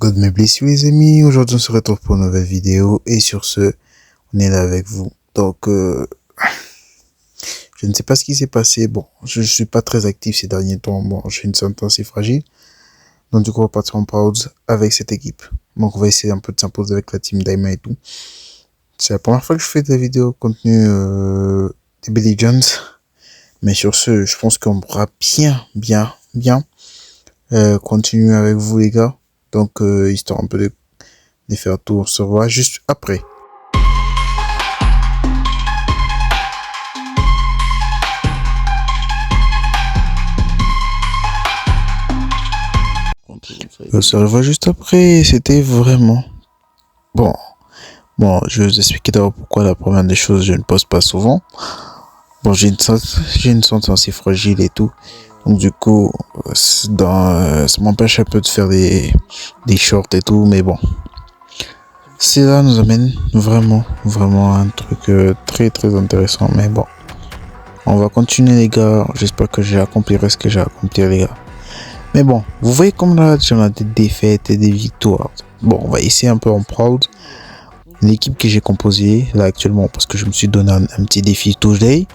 God me bless you les amis, aujourd'hui on se retrouve pour une nouvelle vidéo et sur ce, on est là avec vous. Donc, je ne sais pas ce qui s'est passé, bon, je suis pas très actif ces derniers temps, bon, j'ai une santé assez fragile. Donc du coup on va partir en pause avec cette équipe. Donc on va essayer un peu de s'imposer avec la team Daima et tout. C'est la première fois que je fais des vidéos contenu des Belligeons. Mais sur ce, je pense qu'on pourra bien continuer avec vous les gars. Donc histoire un peu de faire tout, on se revoit juste après. On se revoit juste après, c'était vraiment bon, je vais vous expliquer d'abord pourquoi la première des choses, je ne pose pas souvent. Bon, j'ai une santé assez fragile et tout. Donc du coup, ça m'empêche un peu de faire des shorts et tout, mais bon. Cela nous amène vraiment à un truc très intéressant, mais bon. On va continuer les gars, j'espère que j'accomplirai ce que j'ai accompli les gars. Mais bon, vous voyez comme là, j'en ai des défaites et des victoires. Bon, on va essayer un peu en proud. L'équipe que j'ai composée là actuellement, parce que je me suis donné un petit défi today,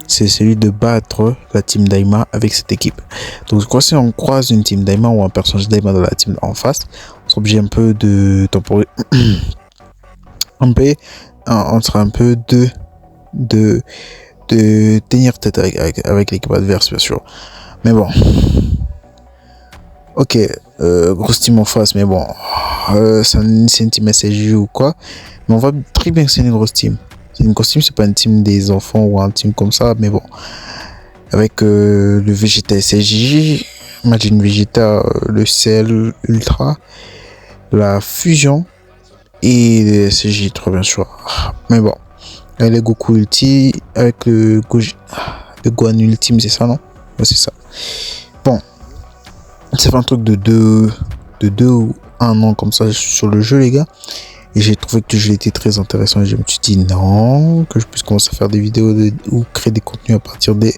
c'est celui de battre la team Daima avec cette équipe. Donc, je crois que si on croise une team Daima ou un personnage Daima dans la team en face, on sera obligé un peu de temporiser. On sera un peu de tenir tête avec l'équipe adverse, bien sûr. Mais bon. Ok, grosse team en face, mais bon, c'est une team SSJ ou quoi, mais on va très bien que c'est une grosse team. C'est une grosse team, c'est pas une team des enfants ou un team comme ça, mais bon, avec le Vegeta SSJ, Majin Vegeta, le Cell Ultra, la Fusion et le SSJ 3 bien sûr. Mais bon, avec le Goku Ulti, avec le Gohan Ultime, c'est ça non? Ouais, c'est ça. Bon. C'est un truc de 2 ou 1 an comme ça sur le jeu les gars. Et j'ai trouvé que le jeu était très intéressant et je me suis dit non, que je puisse commencer à faire des vidéos ou créer des contenus à partir de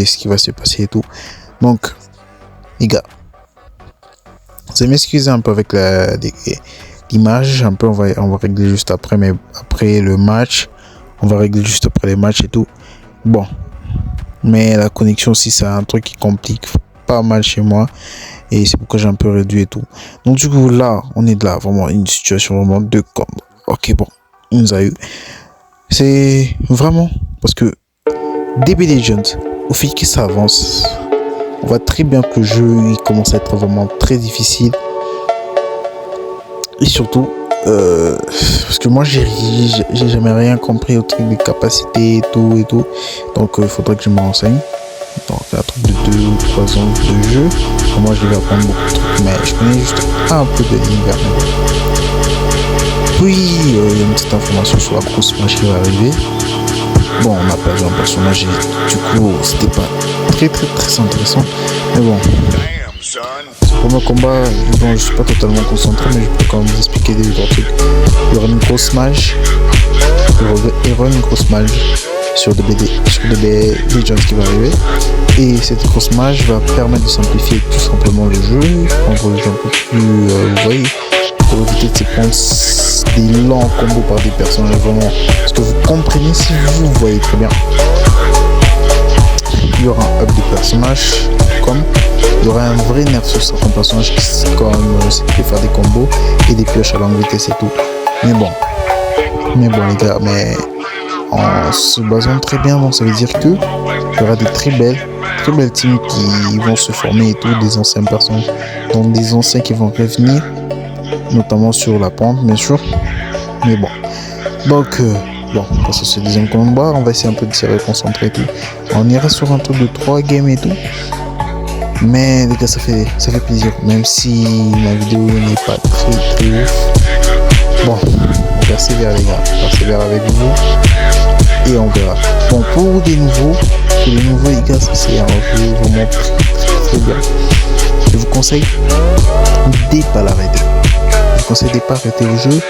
ce qui va se passer et tout. Donc les gars, vous allez m'excuser un peu avec l'image, un peu on va régler juste après, mais après le match, on va régler juste après les matchs et tout. Bon. Mais la connexion aussi, c'est un truc qui complique pas mal chez moi. Et c'est pourquoi j'ai un peu réduit et tout. Donc du coup, là, on est là, vraiment une situation vraiment de com. Ok, bon, il nous a eu. C'est vraiment parce que DB Legends, au fil que ça avance, on voit très bien que le jeu, il commence à être vraiment très difficile. Et surtout, parce que moi j'ai jamais rien compris au truc des capacités et tout. Donc il faudrait que je me renseigne. Donc un truc de 2 ou 3 ans de jeu. Moi je vais apprendre beaucoup de trucs, mais je connais juste un peu de l'univers. Puis il y a une petite information sur la grosse match qui va arriver. Bon, on a perdu un personnage et du coup c'était pas très intéressant. Mais bon. Pour mon combat, bon, je suis pas totalement concentré, mais je peux quand même vous expliquer des trucs. Il y aura une grosse mage. Il y aura une grosse mage sur DB Legends qui va arriver. Et cette grosse mage va permettre de simplifier tout simplement le jeu. Rendre le jeu un peu plus, vous voyez, pour éviter de se prendre des lents combos par des personnages vraiment. Parce que vous comprenez si vous voyez très bien. Il y aura un up de personnages comme. Il y aura un vrai nerf sur certains personnages comme peut faire des combos et des pioches à longue vitesse et tout. Mais bon les gars, mais en se basant très bien, donc ça veut dire que il y aura des très belles teams qui vont se former et tout, des anciennes personnes, donc des anciens qui vont revenir, notamment sur la pente bien sûr. Mais bon, donc parce que c'est le deuxième combat, on va essayer un peu de se reconcentrer et tout. On ira sur un truc de 3 games et tout. Mais les gars, ça fait plaisir, même si ma vidéo n'est pas très ouf. Bon, on persévère les gars, on persévère avec vous et on verra. Bon, pour les nouveaux les gars, ça c'est un jeu vraiment très bien. Je vous conseille de pas l'arrêter. Je vous conseille de pas arrêter le jeu.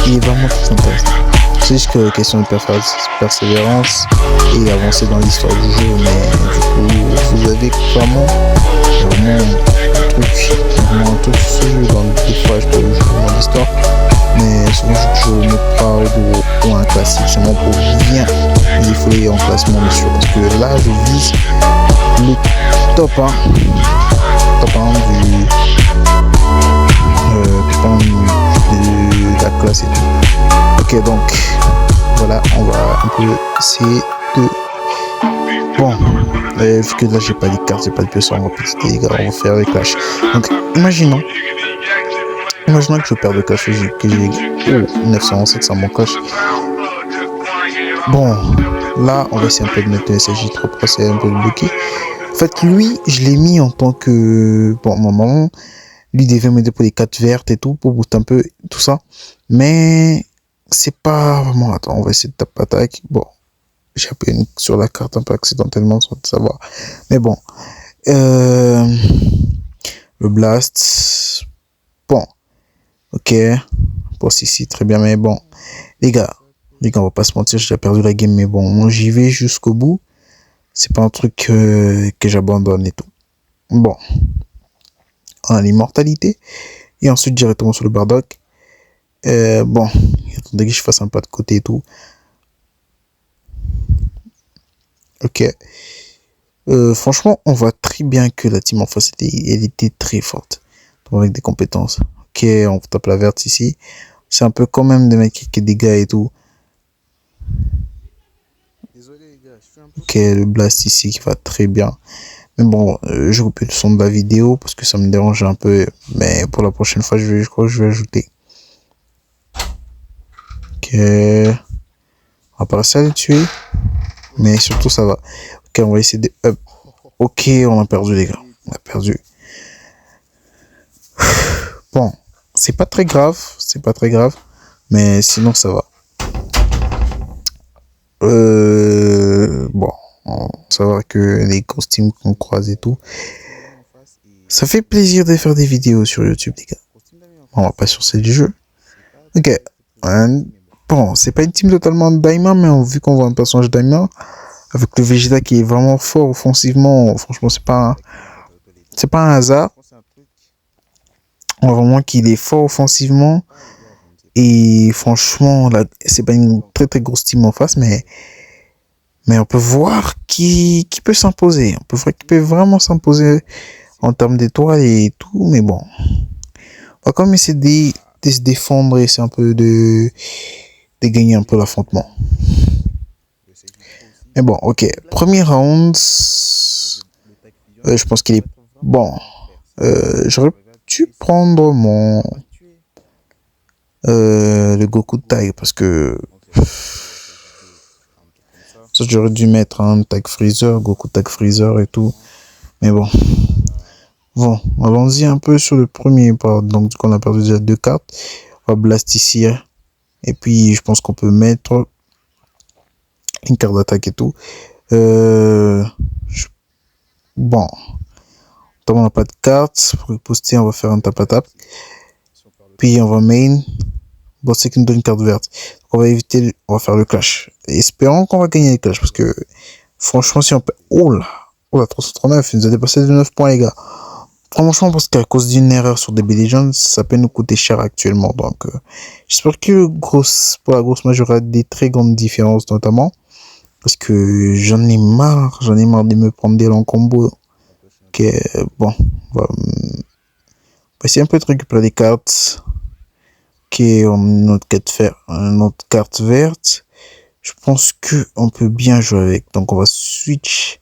Il est vraiment très intéressant. C'est juste que question de persévérance et avancer dans l'histoire du jeu, mais du coup vous avez vraiment vraiment un truc sur ce jeu. Dans des fois, je peux jouer dans l'histoire, mais souvent je joue mode proud ou un classique, seulement pour bien défouler en classement, bien sûr, parce que là, je vise le top 1, top 1 de la classe et tout. Ok, donc voilà, on va un peu essayer de. Bon, vu que là j'ai pas de cartes, j'ai pas de pièces, on va les gars, on va faire les clashs. Donc imaginons que je perds le clash, que j'ai 900, 700 mon clash. Bon, là on va essayer un peu de mettre le SJ3 pour essayer un peu de bloquer. En fait, lui, je l'ai mis en tant que. Bon, maman, lui devait m'aider pour les cartes vertes et tout, pour booster un peu tout ça. Mais c'est pas vraiment. Attends, on va essayer de taper attaque. Bon, j'ai appuyé sur la carte un peu accidentellement sans le savoir. Mais bon. Le blast. Bon. Ok. Bon, si, très bien. Mais bon. Les gars, on va pas se mentir, j'ai déjà perdu la game. Mais bon, moi j'y vais jusqu'au bout. C'est pas un truc que j'abandonne et tout. Bon. On a l'immortalité. Et ensuite directement sur le Bardock. Bon. Attendez que je fasse un pas de côté et tout. Ok. Franchement, on voit très bien que la team en face, elle était très forte. Avec des compétences. Ok, on tape la verte ici. C'est un peu quand même de mettre quelques dégâts et tout. Ok, le blast ici qui va très bien. Mais bon, je coupe le son de la vidéo parce que ça me dérange un peu. Mais pour la prochaine fois, je crois que je vais ajouter. Ok. On va pas réussir à le tuer. Mais surtout, ça va. Ok, on va essayer de up. Ok, on a perdu, les gars. On a perdu. Bon, c'est pas très grave. Mais sinon, ça va. Bon, on va savoir que les costumes qu'on croise et tout. Ça fait plaisir de faire des vidéos sur YouTube, les gars. On va pas sur celle du jeu. Ok. Bon, c'est pas une team totalement Daima, mais vu qu'on voit un personnage Daima, avec le Vegeta qui est vraiment fort offensivement, franchement, c'est pas un hasard. On voit vraiment qu'il est fort offensivement. Et franchement, là, c'est pas une très très grosse team en face, mais on peut voir qui peut s'imposer. On peut voir qui peut vraiment s'imposer en termes d'étoiles et tout, mais bon. On va quand même essayer de se défendre et c'est un peu de gagner un peu l'affrontement. Mais bon, ok. Premier round. Je pense qu'il est bon. J'aurais dû prendre le Goku Tag parce que ça j'aurais dû mettre un Tag Freezer, Goku Tag Freezer et tout. Mais bon. Bon, allons-y un peu sur le premier part. Donc, on a perdu déjà 2 cartes. On va blast ici. Et puis, je pense qu'on peut mettre une carte d'attaque et tout. Bon. Comme on n'a pas de carte, pour poster, on va faire un tap-à-tap. Puis, on va main. Bon, c'est qu'il nous donne une carte verte. Donc, on va éviter, on va faire le clash. Et espérons qu'on va gagner le clash. Parce que, franchement, si on peut. Oh là, 339, il nous a dépassé de 9 points, les gars. Franchement, parce qu'à cause d'une erreur sur DB Legends, ça peut nous coûter cher actuellement. Donc, j'espère que pour la grosse majorité, il y aura des très grandes différences, notamment. Parce que j'en ai marre de me prendre des longs combos. Ok, bon, on va essayer un peu de récupérer des cartes. Ok, on a notre carte verte. Je pense qu'on peut bien jouer avec. Donc, on va switch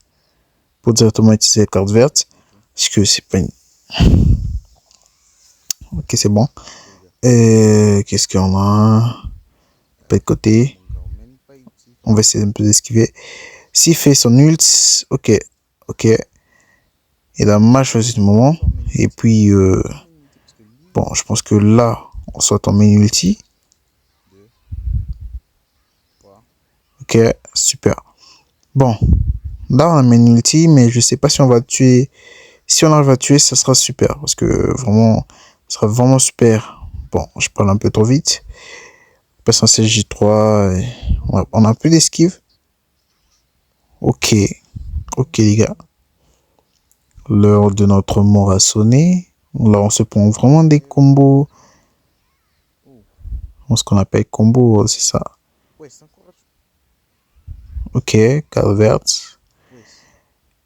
pour directement utiliser la carte verte. Parce que c'est pas une. Ok, c'est bon. Qu'est-ce qu'on a? Pas de côté. On va essayer un peu d'esquiver. S'il fait son ult, ok. Il a mal choisi le moment. Et puis, bon, je pense que là, on soit en main ulti. Ok, super. Bon, là, on a main ulti, mais je sais pas si on va tuer. Si on arrive à tuer, ça sera super. Parce que vraiment, ça sera vraiment super. Bon, je parle un peu trop vite. On passe en CJ3. On a plus d'esquive. Ok, les gars. L'heure de notre mort a sonné. Là, on se prend vraiment des combos. Ce qu'on appelle combo, c'est ça. Ok, carte verte.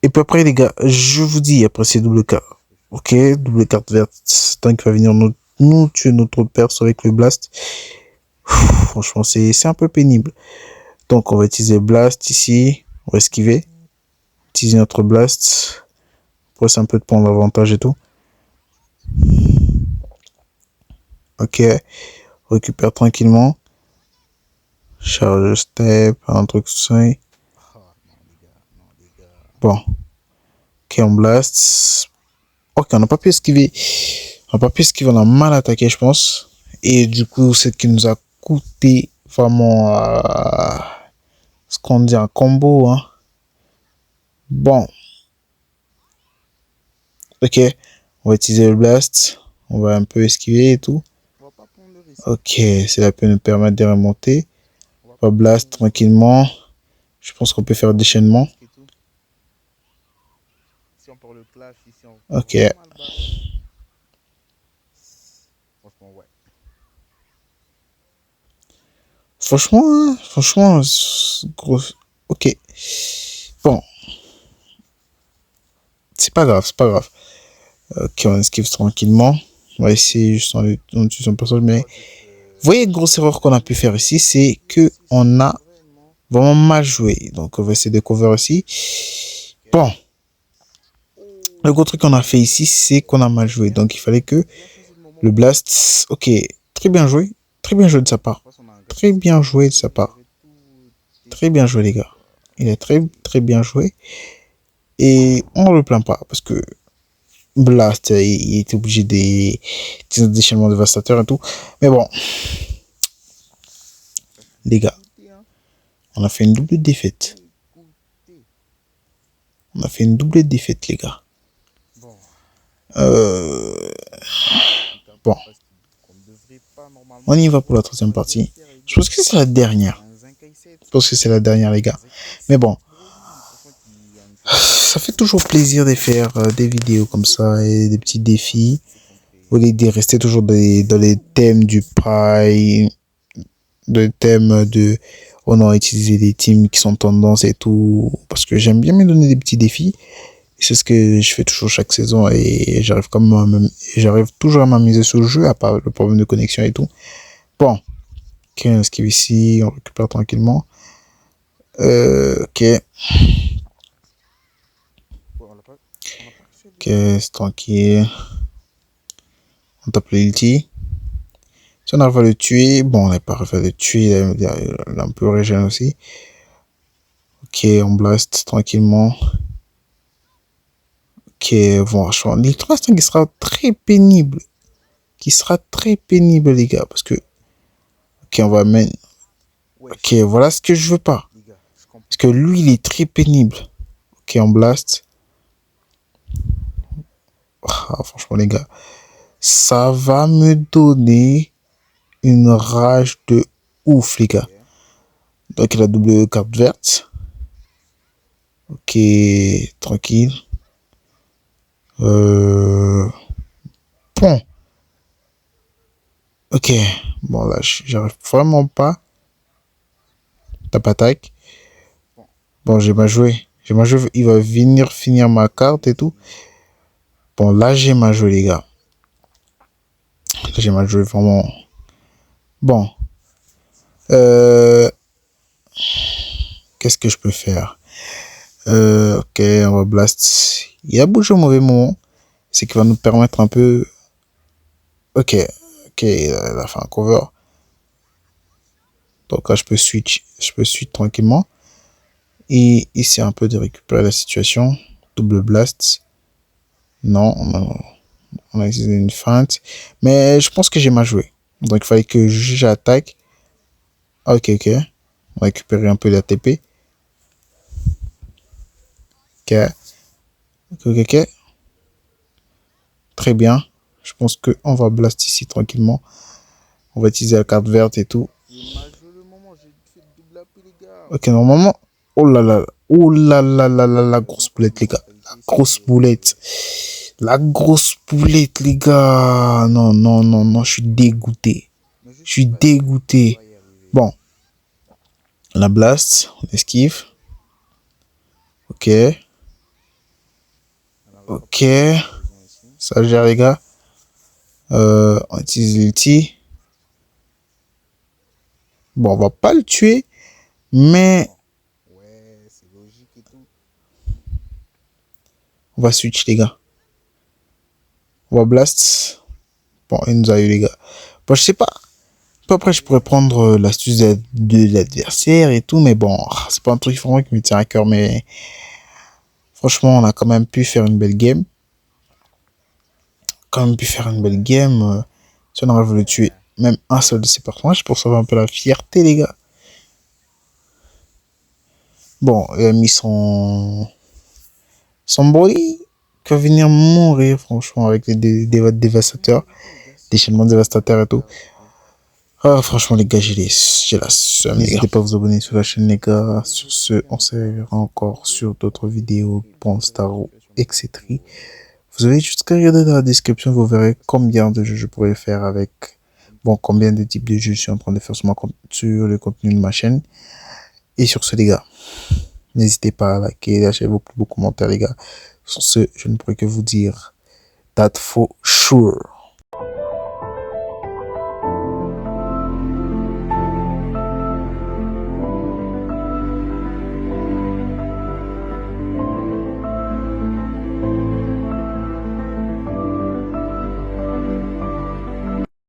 Et puis après, les gars, je vous dis, après c'est double carte. Ok, double carte verte. Tant qu'il va venir nous tuer notre perso avec le blast. Franchement, c'est un peu pénible. Donc, on va utiliser blast ici. On va esquiver. Utiliser notre blast. Pour essayer un peu de prendre l'avantage et tout. Ok. On récupère tranquillement. Charge step, un truc ça. Bon. Ok, on blast. Ok, on n'a pas pu esquiver. On n'a pas pu esquiver, on a mal attaqué, je pense. Et du coup, c'est ce qui nous a coûté vraiment ce qu'on dit un combo. Hein. Bon. Ok, on va utiliser le blast. On va un peu esquiver et tout. Ok, cela peut nous permettre de remonter. On va blast tranquillement. Je pense qu'on peut faire déchaînement. Ok. Franchement, gros. Ok. Bon. C'est pas grave, c'est pas grave. Ok, on esquive tranquillement. On va essayer juste en tuer son personnage. Mais vous voyez, grosse erreur qu'on a pu faire ici, c'est que on a vraiment mal joué. Donc, on va essayer de cover aussi. Bon. Le gros truc qu'on a fait ici, c'est qu'on a mal joué. Donc, il fallait que le blast... Ok, très bien joué. Très bien joué de sa part. Très bien joué de sa part. Très bien joué, les gars. Il est très, très bien joué. Et on ne le plaint pas. Parce que Blast, il était obligé des déchaînements dévastateurs et tout. Mais bon. Les gars. On a fait une double défaite. On a fait une double défaite, les gars. Bon. On y va pour la troisième partie. Je pense que c'est la dernière. Je pense que c'est la dernière, les gars. Mais bon. Ça fait toujours plaisir de faire des vidéos comme ça et des petits défis. Au lieu de rester toujours dans les thèmes du Prime, le thème de on a utilisé des teams qui sont tendances et tout. Parce que j'aime bien me donner des petits défis. C'est ce que je fais toujours chaque saison et j'arrive toujours à m'amuser sur le jeu, à part le problème de connexion et tout. Bon. Ok, on esquive ici, on récupère tranquillement. Ok. Ok, c'est tranquille. On tape l'ulti. Si on arrive à le tuer, bon, on n'est pas arrivé à le tuer, il a un peu régène aussi. Ok, on blast tranquillement. Ok, bon, le 3 qui sera très pénible. Les gars, parce que... Ok, on va mettre... Ok, voilà ce que je veux pas. Parce que lui, il est très pénible. Ok, on blast. Ah, franchement, les gars. Ça va me donner une rage de ouf, les gars. Donc, il a double carte verte. Ok, tranquille. Bon. Ok. Bon, là, j'arrive vraiment pas. Tape attaque. Bon, j'ai mal joué. Il va venir finir ma carte et tout. Bon, là, j'ai mal joué, les gars. Là, j'ai mal joué, vraiment. Bon. Qu'est-ce que je peux faire? Ok, on va blast. Il a bougé au mauvais moment. C'est qui va nous permettre un peu... Ok, il a fait un cover. Donc là, je peux switch tranquillement. Et ici, un peu de récupérer la situation. Double blast. Non, on a utilisé une feinte. Mais je pense que j'ai mal joué. Donc il fallait que j'attaque. Ok. On va récupérer un peu l'ATP. Ok. Très bien. Je pense qu'on va blast ici tranquillement. On va utiliser la carte verte et tout. Ok, normalement. Oh là là. La grosse boulette, les gars. grosse boulette. La grosse boulette, les gars. Non, non, non, non, je suis dégoûté. Je suis dégoûté. Bon. La blast, on esquive. Ok. Ok. Ça gère, les gars. On utilise l'ulti. Bon, on va pas le tuer. Mais on va switch, les gars. On va blast. Bon, il nous a eu, les gars. Bon, je sais pas. Après, je pourrais prendre l'astuce de l'adversaire et tout. Mais bon, c'est pas un truc vraiment qui me tient à cœur. Mais franchement, on a quand même pu faire une belle game. Si on aurait voulu tuer même un seul de ces personnages pour sauver un peu la fierté, les gars. Bon, il a mis son body qui va venir mourir, franchement, avec les dévastateurs, déchaînements dévastateurs et tout. Ah, franchement, les gars, j'ai la seum. N'hésitez pas à vous abonner sur la chaîne, les gars. Sur ce, on se verra encore sur d'autres vidéos, Staro, etc. Vous avez juste qu'à regarder dans la description, vous verrez combien de jeux je pourrais faire avec, bon, combien de types de jeux je suis en train de faire sur le contenu de ma chaîne. Et sur ce, les gars, n'hésitez pas à liker, lâcher vos commentaires, les gars. Sur ce, je ne pourrais que vous dire, that for sure.